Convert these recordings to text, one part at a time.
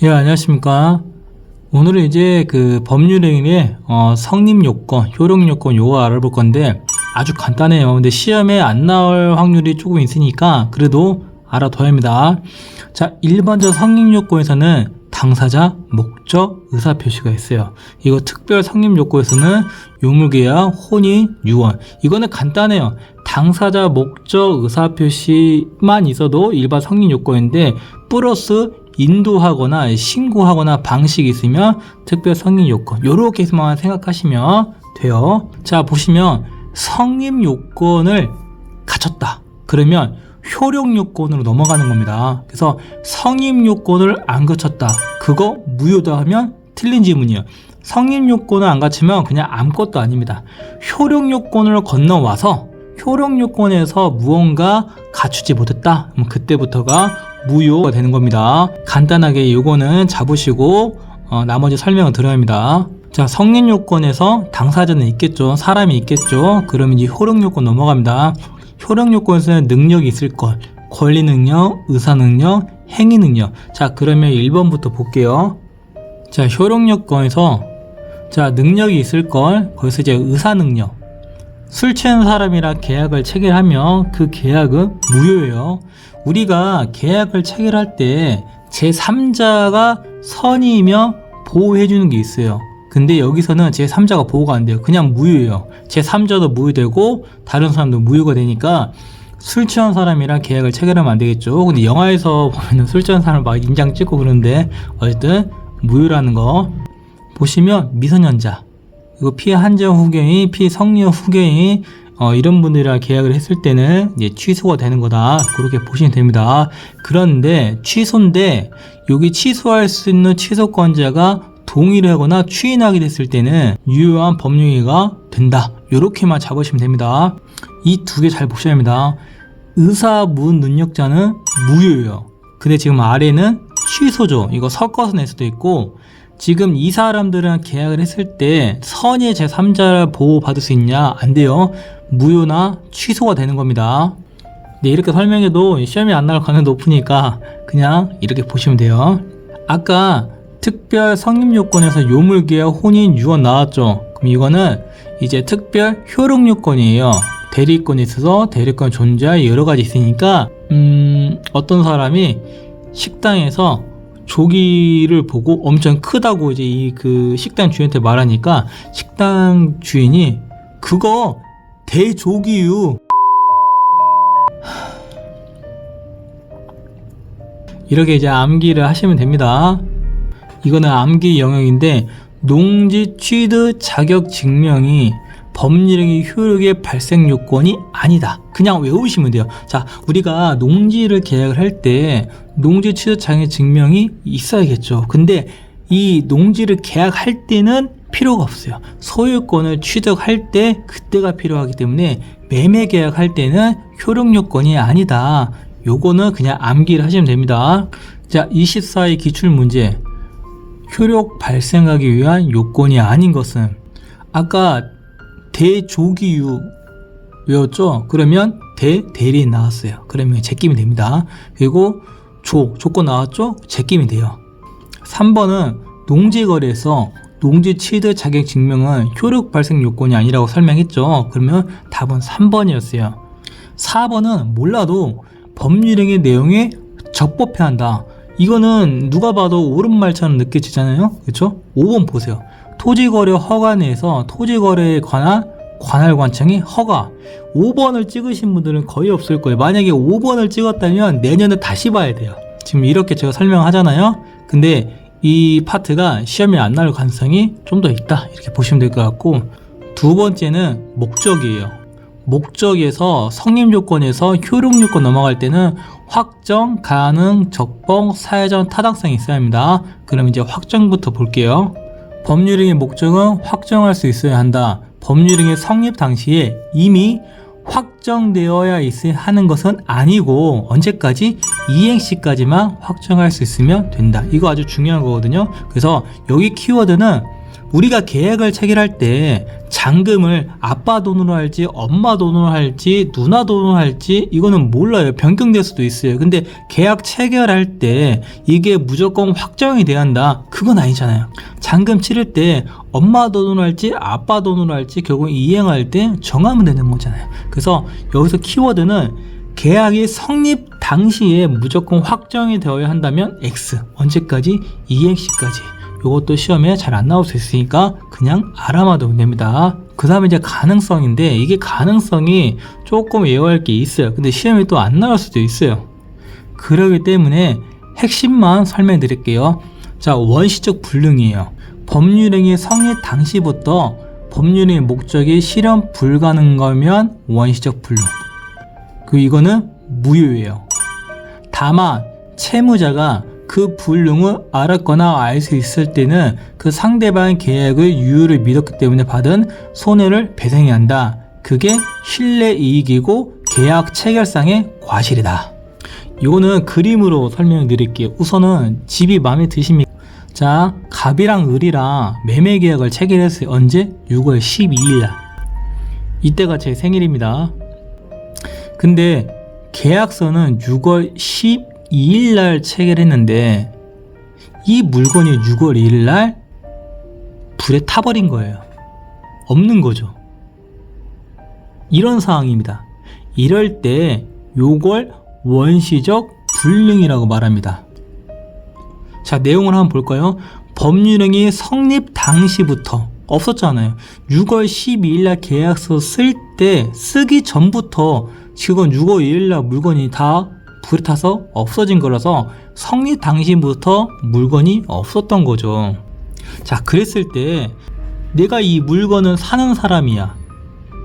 예, 안녕하십니까. 오늘은 이제 그 법률행위의 성립요건, 효력요건 요거 알아볼 건데 아주 간단해요. 근데 시험에 안 나올 확률이 조금 있으니까 그래도 알아둬야 합니다. 자, 일반적 성립요건에서는 당사자, 목적, 의사표시가 있어요. 이거 특별 성립요건에서는 요물계약, 혼인, 유언. 이거는 간단해요. 당사자, 목적, 의사표시만 있어도 일반 성립요건인데 플러스 인도하거나 신고하거나 방식이 있으면 특별 성립요건. 요렇게만 생각하시면 돼요. 자, 보시면 성립요건을 갖췄다. 그러면 효력요건으로 넘어가는 겁니다. 그래서 성립요건을 안 갖췄다. 그거 무효다 하면 틀린 지문이에요. 성립요건을 안 갖추면 그냥 아무것도 아닙니다. 효력요건을 건너와서 효력요건에서 무언가 갖추지 못했다. 그럼 그때부터가 무효가 되는 겁니다. 간단하게 요거는 잡으시고 나머지 설명을 드려야 합니다. 자, 성립요건에서 당사자는 있겠죠. 사람이 있겠죠. 그러면 이제 효력요건 넘어갑니다. 효력요건에서는 능력이 있을 것, 권리능력, 의사능력, 행위능력. 자, 그러면 1번부터 볼게요. 자, 효력요건에서 자, 능력이 있을 것, 거기서 이제 의사능력. 술 취한 사람이랑 계약을 체결하면 그 계약은 무효예요. 우리가 계약을 체결할 때 제3자가 선의이며 보호해주는 게 있어요. 근데 여기서는 제3자가 보호가 안 돼요. 그냥 무효예요. 제3자도 무효되고 다른 사람도 무효가 되니까 술 취한 사람이랑 계약을 체결하면 안 되겠죠. 근데 영화에서 보면 술 취한 사람 막 인장 찍고 그러는데 어쨌든 무효라는 거. 보시면 미성년자, 이거 피한정 후견인, 피성년 후견인 이런 분들이랑 계약을 했을 때는 이제 취소가 되는 거다. 그렇게 보시면 됩니다. 그런데 취소인데 여기 취소할 수 있는 취소권자가 동의를 하거나 추인하게 됐을 때는 유효한 법령행위가 된다. 이렇게만 잡으시면 됩니다. 이 두 개 잘 보셔야 합니다. 의사 무능력자는 무효예요. 근데 지금 아래는 취소죠. 이거 섞어서 낼 수도 있고, 지금 이 사람들은 계약을 했을 때 선의 제3자를 보호받을 수 있냐? 안 돼요. 무효나 취소가 되는 겁니다. 네, 이렇게 설명해도 시험이 안 나올 가능성이 높으니까 그냥 이렇게 보시면 돼요. 아까 특별 성립요건에서 요물계약, 혼인, 유언 나왔죠. 그럼 이거는 이제 특별 효력요건이에요. 대리권이 있어서 대리권 존재할 여러 가지 있으니까 어떤 사람이 식당에서 조기를 보고 엄청 크다고 이제 그 식당 주인한테 말하니까 식당 주인이 그거 대조기유 이렇게 이제 암기를 하시면 됩니다. 이거는 암기 영역인데 농지 취득 자격 증명이 법률행위 효력의 발생 요건이 아니다. 그냥 외우시면 돼요. 자, 우리가 농지를 계약을 할 때 농지 취득 자격 증명이 있어야겠죠. 근데 이 농지를 계약할 때는 필요가 없어요. 소유권을 취득할 때 그때가 필요하기 때문에 매매 계약할 때는 효력 요건이 아니다. 요거는 그냥 암기를 하시면 됩니다. 자, 24의 기출문제. 효력 발생하기 위한 요건이 아닌 것은 아까 대조기유 외웠죠? 그러면 대리 나왔어요. 그러면 제끼면 됩니다. 그리고 조건 나왔죠? 제끼면 돼요. 3번은 농지거래에서 농지 취득 자격 증명은 효력 발생 요건이 아니라고 설명했죠. 그러면 답은 3번이었어요. 4번은 몰라도 법률행위 내용에 적법해야 한다. 이거는 누가 봐도 옳은 말처럼 느껴지잖아요. 그렇죠? 5번 보세요. 토지거래 허가 내에서 토지거래에 관한 관할관청이 허가. 5번을 찍으신 분들은 거의 없을 거예요. 만약에 5번을 찍었다면 내년에 다시 봐야 돼요. 지금 이렇게 제가 설명하잖아요. 근데 이 파트가 시험에 안 나올 가능성이 좀 더 있다. 이렇게 보시면 될 것 같고, 두 번째는 목적이에요. 목적에서 성립요건에서 효력요건 넘어갈 때는 확정, 가능, 적법, 사회적 타당성이 있어야 합니다. 그럼 이제 확정부터 볼게요. 법률행위 목적은 확정할 수 있어야 한다. 법률행위 성립 당시에 이미 확정되어야 있어야 하는 것은 아니고 언제까지? 이행시까지만 확정할 수 있으면 된다. 이거 아주 중요한 거거든요. 그래서 여기 키워드는 우리가 계약을 체결할 때 잔금을 아빠 돈으로 할지 엄마 돈으로 할지 누나 돈으로 할지 이거는 몰라요. 변경될 수도 있어요. 근데 계약 체결할 때 이게 무조건 확정이 돼야 한다, 그건 아니잖아요. 잔금 치를 때 엄마 돈으로 할지 아빠 돈으로 할지 결국 이행할 때 정하면 되는 거잖아요. 그래서 여기서 키워드는 계약이 성립 당시에 무조건 확정이 되어야 한다면 X, 언제까지? 이행시까지. 이것도 시험에 잘 안 나올 수 있으니까 그냥 알아봐도 됩니다. 그 다음에 이제 가능성인데, 이게 가능성이 조금 외워야 할 게 있어요. 근데 시험에 또 안 나올 수도 있어요. 그러기 때문에 핵심만 설명해 드릴게요. 자, 원시적 불능이에요. 법률행위 성립 당시부터 법률행위 목적이 실현 불가능한 거면 원시적 불능. 이거는 무효예요. 다만 채무자가 그 불능을 알았거나 알 수 있을 때는 그 상대방의 계약의 유효를 믿었기 때문에 받은 손해를 배상해야 한다. 그게 신뢰이익이고 계약 체결상의 과실이다. 이거는 그림으로 설명해 드릴게요. 우선은 집이 마음에 드십니까? 자, 갑이랑 을이랑 매매 계약을 체결했어요. 언제? 6월 12일 날. 이때가 제 생일입니다. 근데 계약서는 6월 12일 날 체결했는데 이 물건이 6월 1일 날 불에 타버린 거예요. 없는 거죠. 이런 상황입니다. 이럴 때 요걸 원시적 불능이라고 말합니다. 자, 내용을 한번 볼까요? 법률행위 성립 당시부터 없었잖아요. 6월 12일 날 계약서 쓸 때 쓰기 전부터 지금 6월 1일 날 물건이 다 불에 타서 없어진 거라서 성립 당시부터 물건이 없었던 거죠. 자, 그랬을 때 내가 이 물건을 사는 사람이야.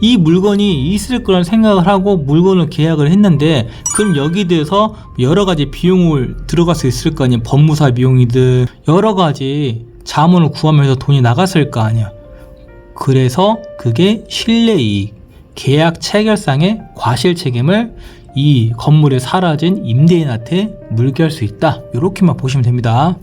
이 물건이 있을 거란 생각을 하고 물건을 계약을 했는데, 그럼 여기에 대해서 여러 가지 비용을 들어갈 수 있을 거 아니야. 법무사 비용이든 여러 가지 자문을 구하면서 돈이 나갔을 거 아니야. 그래서 그게 신뢰이익, 계약 체결상의 과실 책임을 이 건물에 사라진 임대인한테 물게 할 수 있다. 이렇게만 보시면 됩니다.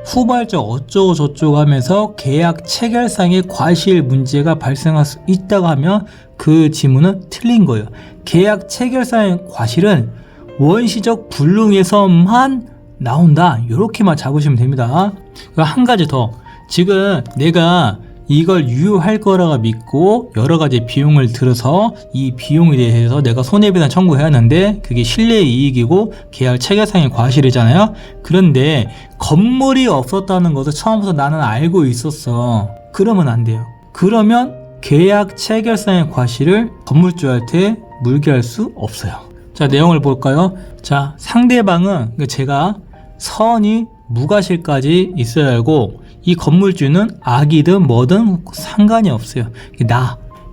후발적 어쩌고 저쩌고 하면서 계약 체결상의 과실 문제가 발생할 수 있다고 하면 그 지문은 틀린 거예요. 계약 체결상의 과실은 원시적 불능에서만 나온다. 이렇게만 잡으시면 됩니다. 한 가지 더, 지금 내가 이걸 유효할 거라고 믿고 여러 가지 비용을 들어서 이 비용에 대해서 내가 손해배상 청구해야 하는데 그게 신뢰이익이고 계약 체결상의 과실이잖아요. 그런데 건물이 없었다는 것을 처음부터 나는 알고 있었어. 그러면 안 돼요. 그러면 계약 체결상의 과실을 건물주한테 물게 할 수 없어요. 자, 내용을 볼까요? 자, 상대방은 제가 선이 무과실까지 있어야 하고 이 건물주는 악이든 뭐든 상관이 없어요.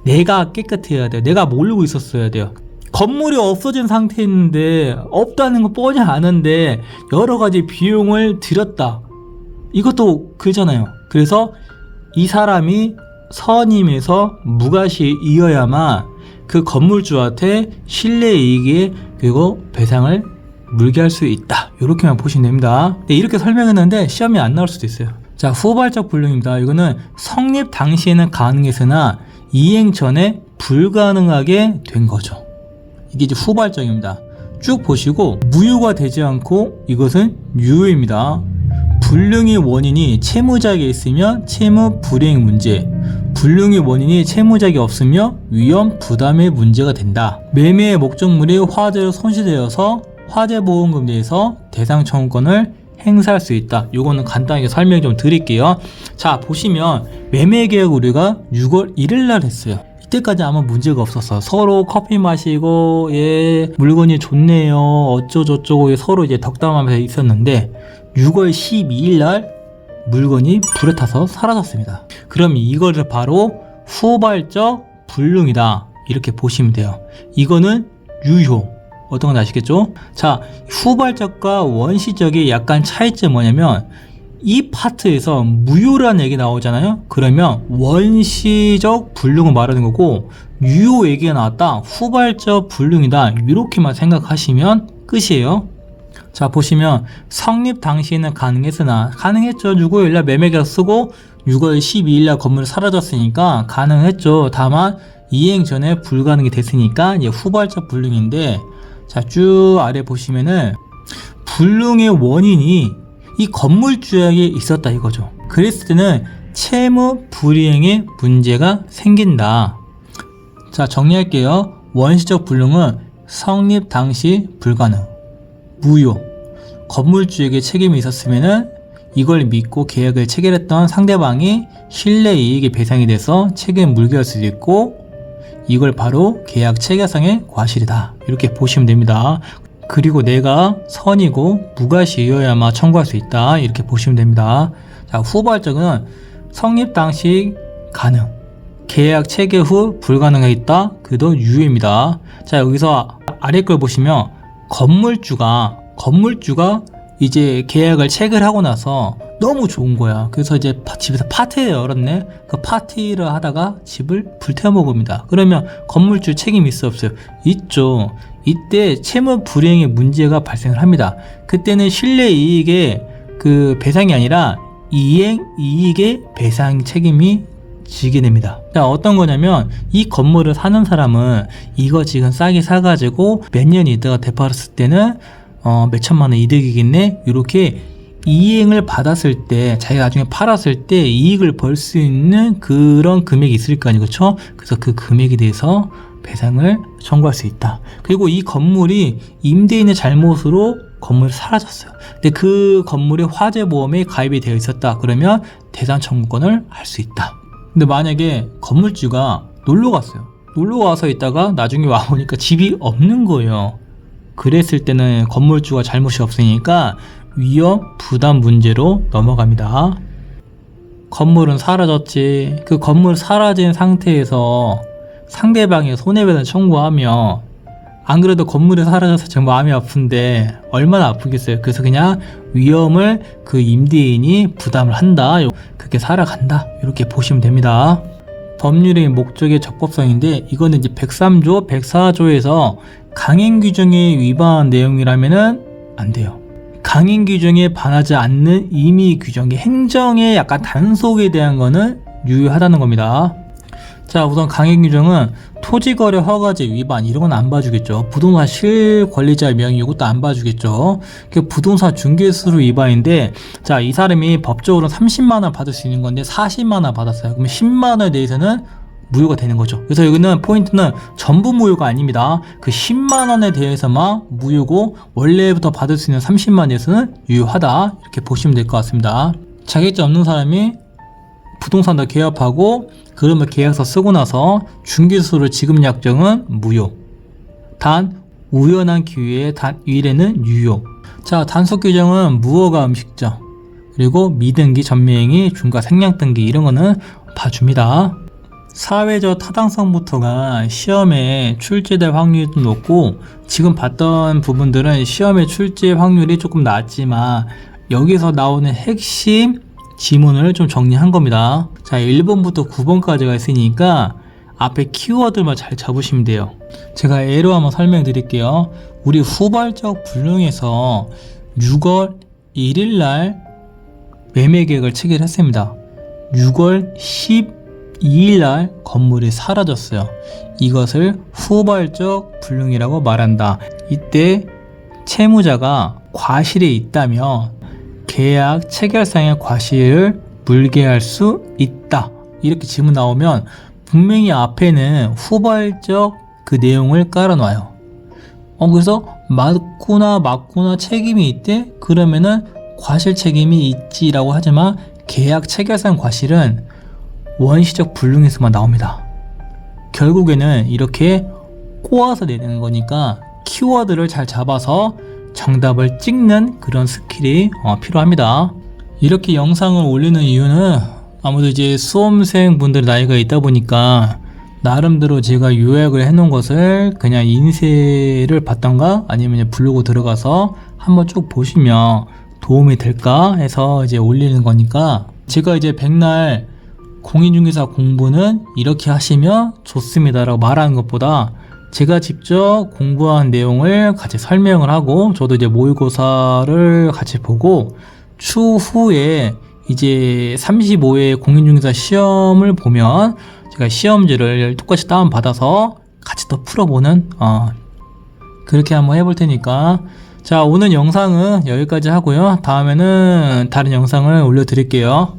내가 깨끗해야 돼요. 내가 모르고 있었어야 돼요. 건물이 없어진 상태인데 없다는 거 뻔히 아는데 여러 가지 비용을 들였다. 이것도 그잖아요. 그래서 이 사람이 선임에서 무과실이어야만 그 건물주한테 신뢰이익에 그리고 배상을 물게 할 수 있다. 이렇게만 보시면 됩니다. 네, 이렇게 설명했는데 시험이 안 나올 수도 있어요. 자, 후발적 불능입니다. 이거는 성립 당시에는 가능했으나 이행 전에 불가능하게 된 거죠. 이게 이제 후발적입니다. 쭉 보시고 무효가 되지 않고 이것은 유효입니다. 불능의 원인이 채무자에게 있으면 채무 불이행 문제, 불능의 원인이 채무자에게 없으며 위험 부담의 문제가 된다. 매매의 목적물이 화재로 손실되어서 화재보험금에 대해서 대상 청구권을 행사할 수 있다. 이거는 간단하게 설명 좀 드릴게요. 자, 보시면 매매 계약 우리가 6월 1일 날 했어요. 이때까지 아무 문제가 없었어. 서로 커피 마시고 물건이 좋네요 어쩌고저쩌고 서로 이제 덕담하면서 있었는데 6월 12일 날 물건이 불에 타서 사라졌습니다. 그럼 이거를 바로 후발적 불능이다. 이렇게 보시면 돼요. 이거는 유효. 어떤 건 아시겠죠? 자, 후발적과 원시적의 약간 차이점이 뭐냐면 이 파트에서 무효라는 얘기 나오잖아요. 그러면 원시적 불능을 말하는 거고 유효 얘기가 나왔다. 후발적 불능이다. 이렇게만 생각하시면 끝이에요. 자, 보시면 성립 당시에는 가능했으나 가능했죠. 6월일날 매매계약 쓰고 6월 12일날 건물이 사라졌으니까 가능했죠. 다만 이행 전에 불가능이 됐으니까 이제 후발적 불능인데, 자, 쭉 아래 보시면은 불능의 원인이 이 건물주에게 있었다 이거죠. 그랬을 때는 채무 불이행에 문제가 생긴다. 자, 정리할게요. 원시적 불능은 성립 당시 불가능, 무효, 건물주에게 책임이 있었으면은 이걸 믿고 계약을 체결했던 상대방이 신뢰이익이 배상이 돼서 책임 물게할 수도 있고, 이걸 바로 계약 체결상의 과실이다 이렇게 보시면 됩니다. 그리고 내가 선이고 무과실이어야만 청구할 수 있다 이렇게 보시면 됩니다. 자, 후발적은 성립 당시 가능, 계약 체결 후 불가능해 있다, 그도 유효입니다. 자, 여기서 아래 걸 보시면 건물주가 이제 계약을 체결하고 나서 너무 좋은 거야. 그래서 이제 집에서 파티를 열었네. 그 파티를 하다가 집을 불태워 먹습니다. 그러면 건물주 책임이 있어 없어요? 있죠. 이때 채무 불이행의 문제가 발생을 합니다. 그때는 신뢰이익의 그 배상이 아니라 이행 이익의 배상 책임이 지게 됩니다. 자, 어떤 거냐면 이 건물을 사는 사람은 이거 지금 싸게 사가지고 몇 년 있다가 되팔았을 때는 몇 천만 원 이득이겠네, 이렇게 이행을 받았을 때, 자기가 나중에 팔았을 때 이익을 벌 수 있는 그런 금액이 있을 거 아니에요, 그렇죠? 그래서 그 금액에 대해서 배상을 청구할 수 있다. 그리고 이 건물이 임대인의 잘못으로 건물이 사라졌어요. 근데 그 건물에 화재보험에 가입이 되어 있었다. 그러면 대상 청구권을 할 수 있다. 근데 만약에 건물주가 놀러 갔어요. 놀러 와서 있다가 나중에 와보니까 집이 없는 거예요. 그랬을 때는 건물주가 잘못이 없으니까 위험 부담 문제로 넘어갑니다. 건물은 사라졌지. 그 건물 사라진 상태에서 상대방이 손해배상 청구하면, 안 그래도 건물이 사라져서 정말 마음이 아픈데 얼마나 아프겠어요. 그래서 그냥 위험을 그 임대인이 부담을 한다, 그렇게 살아간다 이렇게 보시면 됩니다. 법률의 목적의 적법성인데, 이거는 이제 103조 104조에서 강행 규정에 위반한 내용이라면은 안 돼요. 강행 규정에 반하지 않는 임의 규정의 행정의 약간 단속에 대한 거는 유효하다는 겁니다. 자, 우선 강행 규정은 토지거래 허가제 위반 이런 건 안 봐주겠죠. 부동산 실권리자 명의 이것도 안 봐주겠죠. 부동산 중개수수 위반인데, 자, 이 사람이 법적으로 30만 원 받을 수 있는 건데 40만 원 받았어요. 그러면 10만 원에 대해서는 무효가 되는 거죠. 그래서 여기는 포인트는 전부 무효가 아닙니다. 그 10만 원에 대해서만 무효고 원래부터 받을 수 있는 30만 원에서는 유효하다 이렇게 보시면 될 것 같습니다. 자격증 없는 사람이 부동산도 개업하고 그러면 계약서 쓰고 나서 중개수수료 지급 약정은 무효. 단 우연한 기회에 단 1회는 유효. 자, 단속 규정은 무허가 음식점, 그리고 미등기 전매행위 중과 생략등기 이런 거는 봐줍니다. 사회적 타당성부터가 시험에 출제될 확률이 좀 높고, 지금 봤던 부분들은 시험에 출제 확률이 조금 낮지만 여기서 나오는 핵심 지문을 좀 정리한 겁니다. 자, 1번부터 9번까지가 있으니까 앞에 키워드만 잘 잡으시면 돼요. 제가 예로 한번 설명드릴게요. 우리 후발적 불능에서 6월 1일 날 매매 계획을 체결했습니다. 6월 12일 날 건물이 사라졌어요. 이것을 후발적 불능이라고 말한다. 이때 채무자가 과실이 있다면 계약 체결상의 과실을 물게 할 수 있다. 이렇게 질문 나오면 분명히 앞에는 후발적 그 내용을 깔아놔요. 그래서 맞구나 책임이 있대? 그러면은 과실 책임이 있지라고 하지만 계약 체결상 과실은 원시적 불능에서만 나옵니다. 결국에는 이렇게 꼬아서 내는 거니까 키워드를 잘 잡아서 정답을 찍는 그런 스킬이 필요합니다. 이렇게 영상을 올리는 이유는 아무래도 이제 수험생 분들 나이가 있다 보니까 나름대로 제가 요약을 해놓은 것을 그냥 인쇄를 받던가 아니면 블로그 들어가서 한번 쭉 보시면 도움이 될까 해서 이제 올리는 거니까, 제가 이제 백날 공인중개사 공부는 이렇게 하시면 좋습니다 라고 말하는 것보다 제가 직접 공부한 내용을 같이 설명을 하고 저도 이제 모의고사를 같이 보고 추후에 이제 35회 공인중개사 시험을 보면 제가 시험지를 똑같이 다운받아서 같이 또 풀어보는 그렇게 한번 해볼 테니까 자, 오늘 영상은 여기까지 하고요. 다음에는 다른 영상을 올려드릴게요.